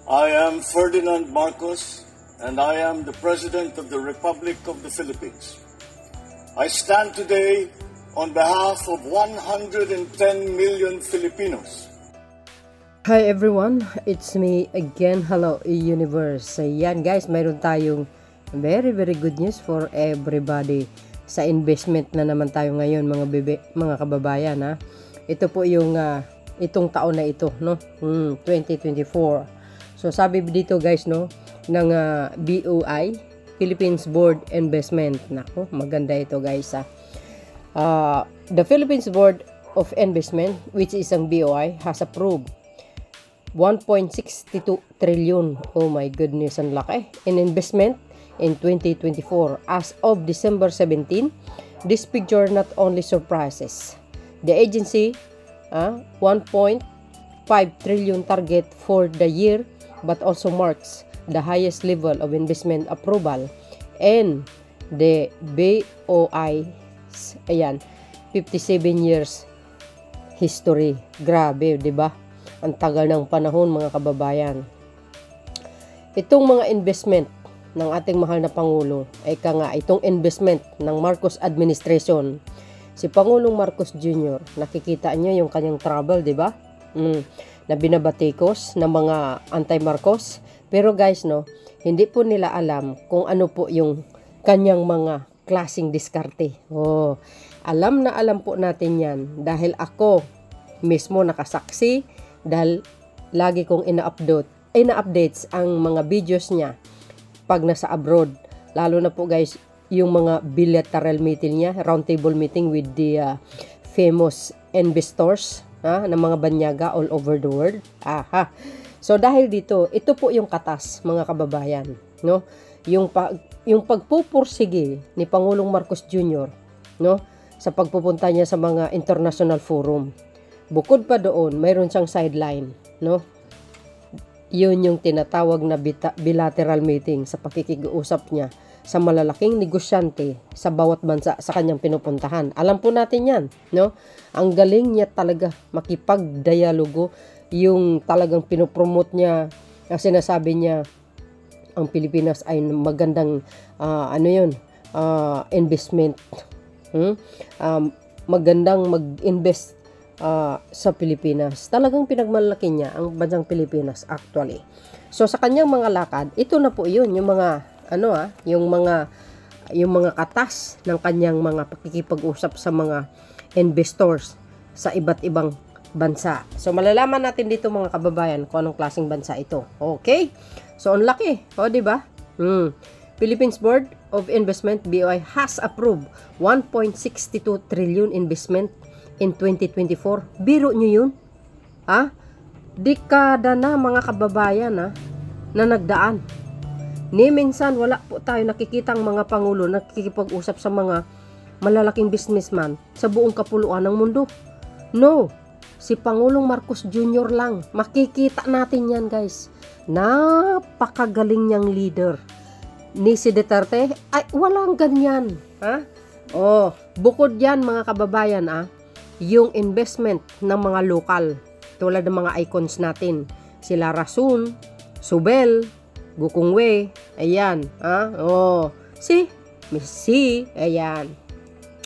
I am Ferdinand Marcos, and I am the President of the Republic of the Philippines. I stand today on behalf of 110 million Filipinos. Hi everyone, it's me again. Hello Universe. Ayan guys, mayroon tayong very good news for everybody. Sa investment na naman tayo ngayon mga kababayan ha. Ito po yung itong taon na ito, no? 2024. So sabi dito guys, no, ng BOI, Philippines Board Investment. Nako, maganda ito guys ha. The Philippines Board of Investment, which is ang BOI, has approved 1.62 trillion. Oh my goodness, ang laki. In investment in 2024. As of December 17, this figure not only surprises the agency 1.5 trillion target for the year, but also marks the highest level of investment approval and the BOI's 57 years history. Grabe, 'di ba? Ang tagal ng panahon mga kababayan. Itong mga investment ng ating mahal na Pangulo ay itong investment ng Marcos administration. Si Pangulong Marcos Jr., nakikita niyo yung kanyang trouble, di ba? Na binabatikos ng mga anti-Marcos. Pero guys, no, hindi po nila alam kung ano po yung kanyang mga klaseng diskarte. Oh, alam na alam po natin yan dahil ako mismo nakasaksi dahil lagi kong ina-updates ang mga videos niya pag nasa abroad. Lalo na po guys, yung mga bilateral meeting niya, roundtable meeting with the famous investors ng mga banyaga all over the world. So dahil dito, ito po yung katas mga kababayan, no? Yung pagpupursige ni Pangulong Marcos Jr., no, sa pagpupunta niya sa mga international forum. Bukod pa doon, mayroon siyang sideline, no? Yun yung tinatawag na bilateral meeting sa pakikig-usap niya sa malalaking negosyante sa bawat bansa sa kanyang pinupuntahan. Alam po natin yan, no? Ang galing niya talaga makipagdialogo, yung talagang pinopromote niya, sinasabi niya ang Pilipinas ay magandang investment. Magandang mag-invest sa Pilipinas. Talagang pinagmalaki niya ang bansang Pilipinas actually. So sa kanyang mga lakad, ito na po 'yun, yung mga yung mga katas ng kanyang mga pakikipag-usap sa mga investors sa iba't ibang bansa. So malalaman natin dito mga kababayan kung anong klaseng bansa ito. Okay? So ang laki, di ba? Philippines Board of Investment BOI has approved 1.62 trillion investment in 2024. Biro nyo yun? Dekada na mga kababayan na nagdaan. Ni minsan wala po tayo nakikitang mga pangulo nakikipag-usap sa mga malalaking businessman sa buong kapuluan ng mundo. No, si Pangulong Marcos Jr. lang. Makikita natin yan guys. Napakagaling niyang leader. Ni si Duterte ay walang ganyan. Bukod yan mga kababayan yung investment ng mga lokal tulad ng mga icons natin, sila Rasun, Subel, Gokongwei, ayan, si Messi, ayan.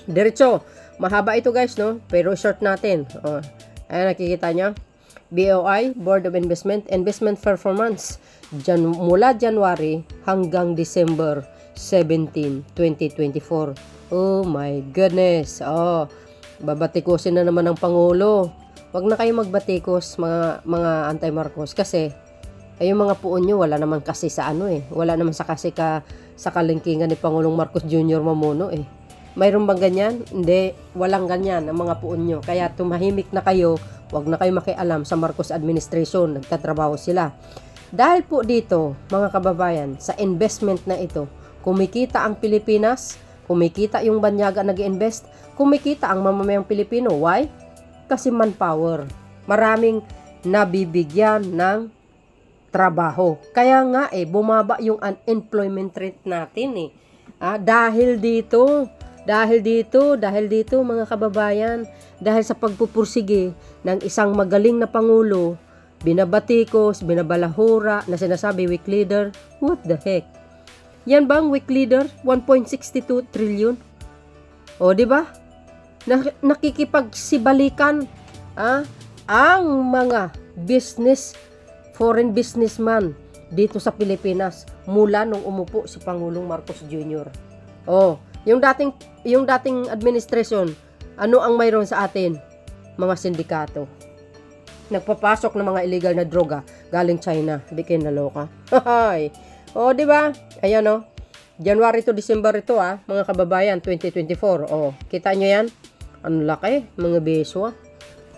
Diretso, mahaba ito guys, no? Pero short natin. Ayan, nakikita nyo. BOI, Board of Investment Performance, mula January hanggang December 17, 2024. Oh my goodness. Babatikusin na naman ng Pangulo. Wag na kayo magbatikos mga anti-Marcos kasi yung mga puon nyo wala naman kasi sa wala naman sa kalingkingan ni Pangulong Marcos Jr. mamuno Mayroon bang ganyan? Hindi, walang ganyan ang mga puon nyo. Kaya tumahimik na kayo, wag na kayo makialam sa Marcos administration, nagtatrabaho sila. Dahil po dito, mga kababayan, sa investment na ito, kumikita ang Pilipinas, kumikita yung banyaga nag-invest, kumikita ang mamamayang Pilipino. Why? Kasi manpower. Maraming nabibigyan ng trabaho. Kaya nga bumaba yung unemployment rate natin dahil dito mga kababayan, dahil sa pagpupursige ng isang magaling na Pangulo binabatikos, binabalahura na sinasabi weak leader. What the heck? Yan bang weak leader? 1.62 trillion? O, di ba? Nakikipagsibalikan ang mga foreign businessman dito sa Pilipinas mula nung umupo si Pangulong Marcos Jr. Oh, yung dating administration, ano ang mayroon sa atin? Mga sindikato. Nagpapasok ng mga illegal na droga galing China. Di kayo naloka. Oh, di ba? Ayan oh. January to December ito mga kababayan, 2024. Oh, kita nyo yan? Ang laki, mga beso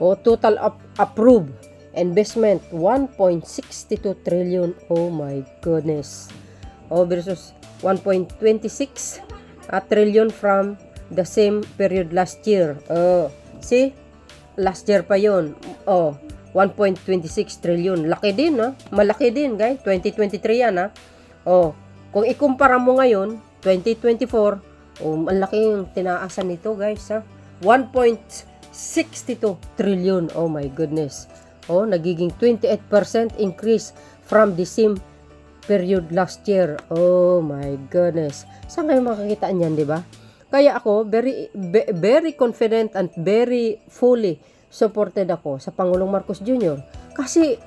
Oh, total approved investment 1.62 trillion. Oh my goodness. Oh, versus 1.26 trillion from the same period last year. Oh, see? Last year pa yun. Oh, 1.26 trillion. Laki din, malaki din, guys. 2023 yan, Oh, kung ikumpara mo ngayon, 2024, ang laking tinaasan nito, guys, 1.62 trillion. Oh my goodness. Oh, nagiging 28% increase from the same period last year. Oh my goodness. Saan kayo makakita niyan, di ba? Kaya ako, very confident and very fully supported ako sa Pangulong Marcos Jr. Kasi,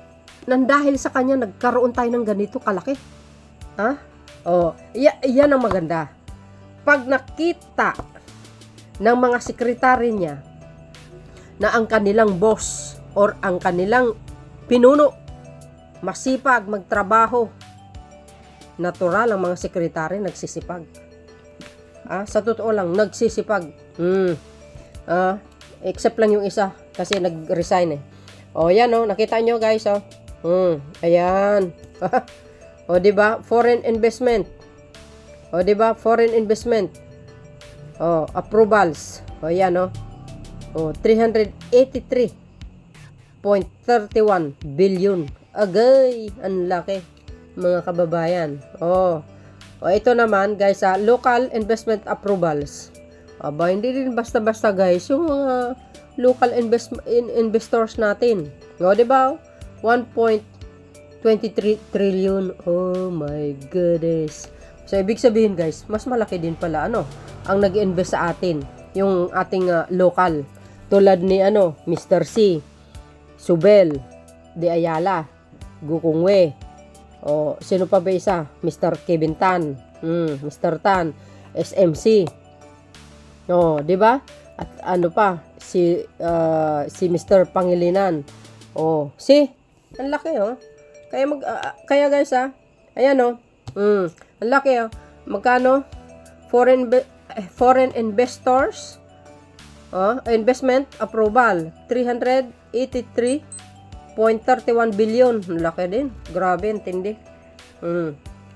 nandahil sa kanya, nagkaroon tayo ng ganito kalaki. Oh, yan ang maganda. Pag nakita ng mga sekretary niya na ang kanilang boss or ang kanilang pinuno masipag magtrabaho, natural ang mga sekretary nagsisipag. Sa totoo lang, nagsisipag. Except lang yung isa kasi nag-resign Oh, yan nakita nyo guys ayan. O, di ba? Foreign investment. O, di ba? Foreign investment. O, approvals. O, yan, O, 383.31 billion. Agay! Ang laki, mga kababayan. O, ito naman, guys, local investment approvals. Aba, hindi din basta-basta, guys, yung mga local investors natin. O, di ba? 1.23 trillion. Oh my goodness. So, ibig sabihin guys, mas malaki din pala ang nag-invest sa atin. Yung ating local. Tulad ni Mr. C, Subel, De Ayala, Gukungwe. O, sino pa ba isa? Mr. Kevin Tan. Mr. Tan. SMC. O, di ba? At ano pa? Si Mr. Pangilinan. O, ang laki kaya guys ayan ang laki magkano foreign investors investment approval 383.31 billion. Ang laki din, grabe, intindi.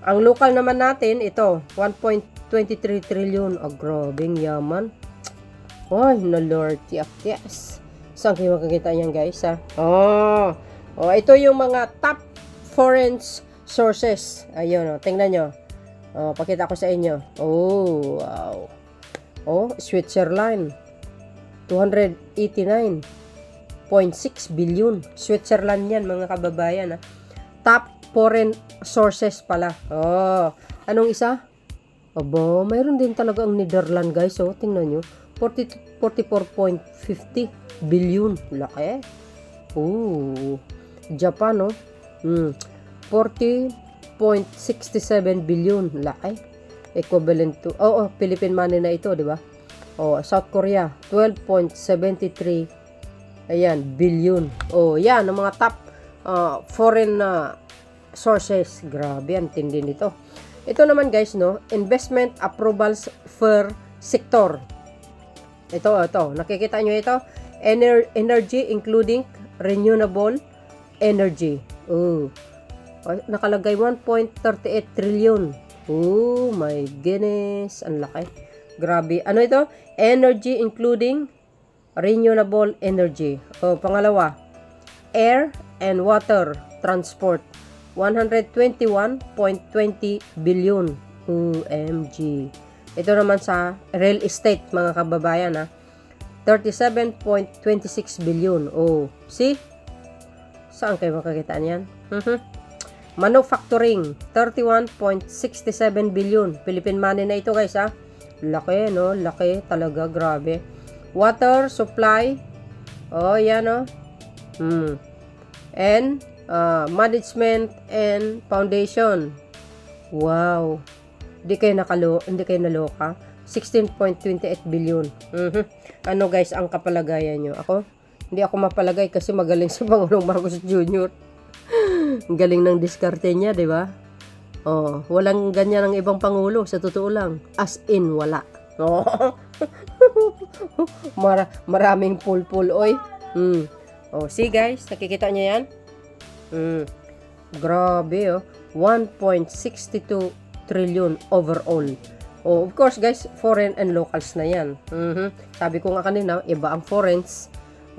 Ang local naman natin ito 1.23 trillion. Grabing yaman. Ay na Lord, yes. Saan kayo makikita yan guys ito yung mga top foreign sources. Ayun tingnan nyo. Pakita ko sa inyo. Oh, wow. Switzerland 289.6 billion. Switzerland yan, mga kababayan. Top foreign sources pala. Anong isa? Aba, mayroon din talaga ang Netherlands guys. Tingnan nyo. 44.50 billion. Laki. Japan 40.67 billion. Laki. Equivalent to Philippine money na ito, di ba? South Korea 12.73 billion. Yan ang mga top foreign sources. Grabe, ang tindi nito. Ito naman guys, investment approvals for sector. Ito, nakikita nyo ito? Energy including renewable energy. Nakalagay 1.38 trillion. Oh my goodness, ang laki. Grabe. Ano ito? Energy including renewable energy. Pangalawa, air and water transport 121.20 billion. OMG. Ito naman sa real estate, mga kababayan 37.26 billion. See? Saan kayo makakita niyan? Manufacturing, 31.67 billion. Philippine money na ito guys ha. Laki no, laki talaga, grabe. Water supply, oh yan no. And management and foundation. Wow. Hindi kayo naloka. 16.28 billion. Ano guys ang kapalagayan nyo? Hindi ako mapalagay kasi magaling si Pangulong Marcos Jr. Galing ng diskarte niya, di ba? Oh, walang ganyan ng ibang pangulo, sa totoo lang. As in, wala. Oh. Maraming pulpul, oy. Oh, see guys, nakikita niyo yan? Grabe, oh. 1.62 trillion overall. Oh, of course, guys, foreign and locals na yan. Sabi ko nga kanina, iba ang foreigns,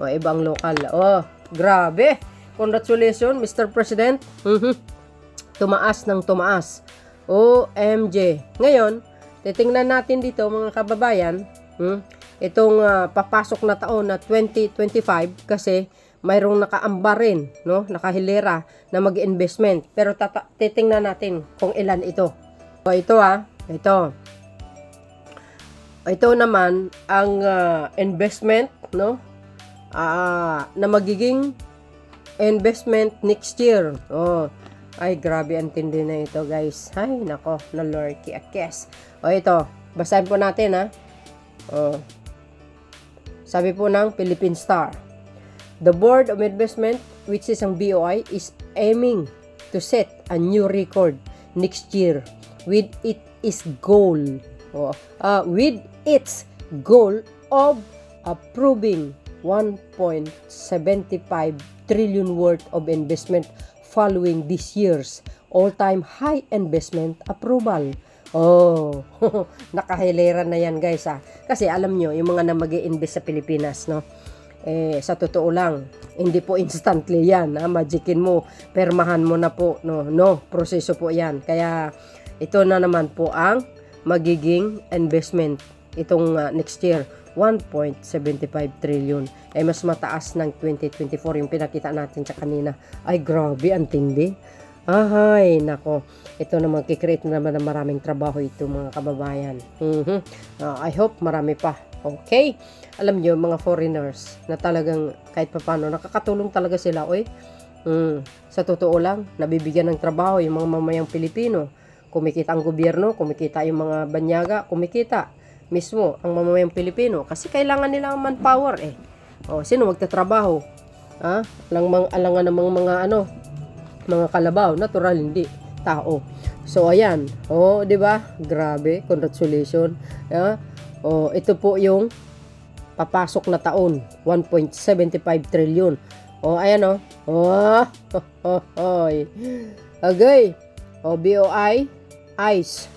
o iba ang local. Oh, grabe. Congratulations, Mr. President. Tumaas ng tumaas. OMG. Ngayon, titingnan natin dito mga kababayan, itong papasok na taon na 2025 kasi mayroong nakaamba rin, no? Nakahilera na mag-investment. Pero titingnan natin kung ilan ito. So, ito ito. Ito naman ang investment, no? Na magiging investment next year. Oh, ay grabe ang tindi na ito guys. Ay nako, na-lurky akes. O ito, basahin po natin ha. Oh. Sabi po ng Philippine Star. The Board of Investment, which is ang BOI, is aiming to set a new record next year with its goal of approving 1.75 trillion worth of investment following this year's all-time high investment approval. Oh, nakahilera na yan guys Kasi alam nyo, yung mga na mag-i-invest sa Pilipinas, no? Sa totoo lang, hindi po instantly yan. Magicin mo, permahan mo na po. No, proseso po yan. Kaya ito na naman po ang magiging investment itong next year. 1.75 trillion. Mas mataas ng 2024 yung pinakita natin sa kanina. Ay, grabe, ang tindi. Ay, nako. Ito naman, kikreate na naman ng maraming trabaho ito, mga kababayan. I hope marami pa. Okay? Alam nyo, mga foreigners, na talagang kahit papano, nakakatulong talaga sila, oy. Sa totoo lang, nabibigyan ng trabaho yung mga mamayang Pilipino. Kumikita ang gobyerno, kumikita yung mga banyaga, kumikita mismo ang mamamayang Pilipino kasi kailangan nila ang manpower sino magtatrabaho? Alangan namang mga mga kalabaw, natural hindi tao. So ayan, di ba? Grabe, congratulations. Ito po yung papasok na taon, 1.75 trillion. Ayan Okay. BOI ICE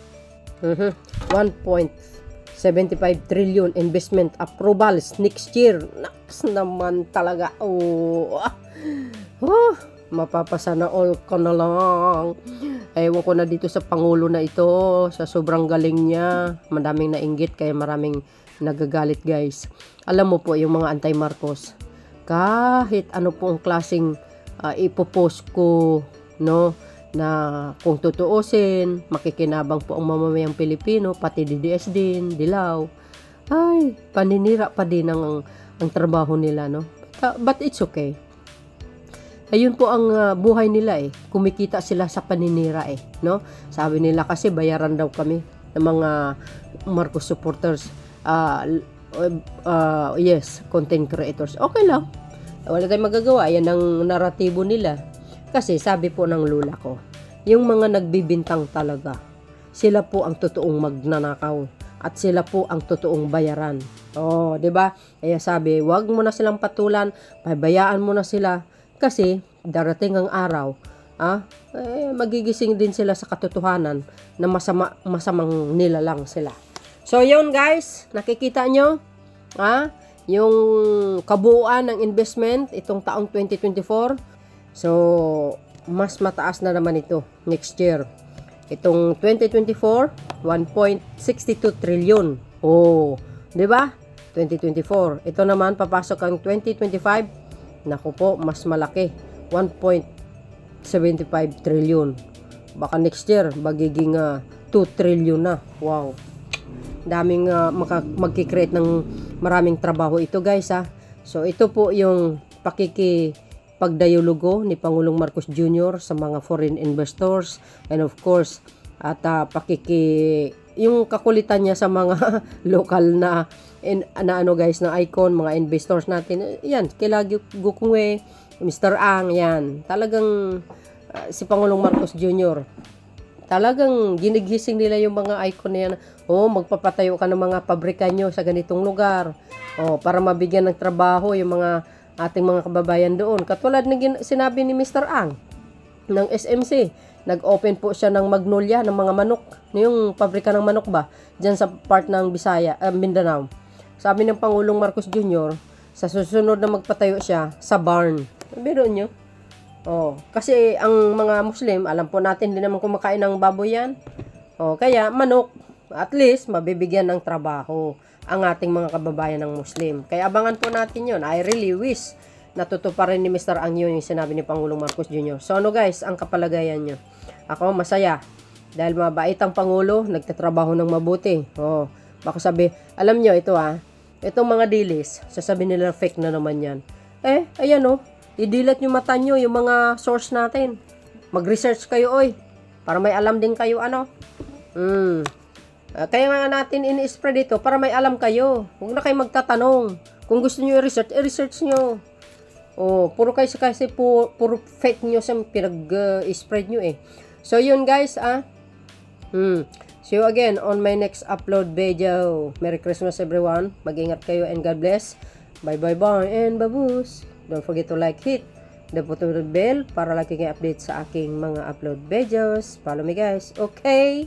1.75 trillion investment approvals next year. Naks naman talaga. Mapapasana all ko na lang. Ewan ko na dito sa Pangulo na ito. Sa sobrang galing niya. Madaming nainggit kaya maraming nagagalit guys. Alam mo po yung mga anti-Marcos. Kahit ano po ang klaseng ipopost ko, no? Na kung tutuusin, makikinabang po ang mamamayang Pilipino, pati DDS din, Dilaw. Ay, paninira pa din ang trabaho nila, no? But it's okay. Ayun po ang buhay nila kumikita sila sa paninira no? Sabi nila kasi bayaran daw kami ng mga Marcos supporters. Yes, content creators. Okay lang. Wala tayong magagawa. Yan ang naratibo nila. Kasi sabi po ng lula ko, yung mga nagbibintang talaga, sila po ang totoong magnanakaw at sila po ang totoong bayaran. 'Di ba? Kaya sabi, wag mo na silang patulan, pabayaan mo na sila kasi darating ang araw, magigising din sila sa katotohanan na masamang nilalang sila. So yun guys, nakikita nyo, yung kabuuan ng investment itong taong 2024. So, mas mataas na naman ito next year. Itong 2024, 1.62 trillion. Di ba? 2024. Ito naman, papasok ang 2025. Naku po, mas malaki. 1.75 trillion. Baka next year magiging 2 trillion na. Wow. Daming magki-create ng maraming trabaho ito, guys, ha. So ito po yung pagdayulugo ni Pangulong Marcos Jr. sa mga foreign investors, and of course at yung kakulitan niya sa mga local na guys, na icon, mga investors natin. Yan, kila Gukungwe, Mr. Ang, yan. Talagang si Pangulong Marcos Jr. talagang ginigising nila yung mga icon na yan. Magpapatayo ka ng mga pabrika nyo sa ganitong lugar. Para mabigyan ng trabaho yung mga ating mga kababayan doon. Katulad ng sinabi ni Mr. Ang ng SMC. Nag-open po siya ng Magnolia, ng mga manok. Yung pabrika ng manok ba? Diyan sa part ng Mindanao. Sabi ng Pangulong Marcos Jr., sa susunod na magpatayo siya sa barn. Biro nyo? Kasi ang mga Muslim, alam po natin, hindi naman kumakain ng baboy yan. Kaya manok, at least mabibigyan ng trabaho ang ating mga kababayan ng Muslim. Kaya abangan po natin yun. I really wish natutuparin ni Mr. Ang yun yung sinabi ni Pangulong Marcos Jr. So guys, ang kapalagayan nyo. Ako masaya dahil mabait ang Pangulo, nagtatrabaho ng mabuti. Baka sabi, alam nyo ito itong mga dilis, sasabi nila fake na naman yan. Ayan i-delete nyo mata nyo yung mga source natin. Mag-research kayo para may alam din kayo kaya nga natin in-spread ito para may alam kayo. Huwag na kayo magtatanong. Kung gusto nyo i-research nyo. Puro kasi puro fake news ang pinag-spread nyo So yun guys, see you again on my next upload video. Merry Christmas everyone. Mag-ingat kayo and God bless. Bye and babush. Don't forget to hit the button bell para lagi kayo update sa aking mga upload videos. Follow me guys. Okay?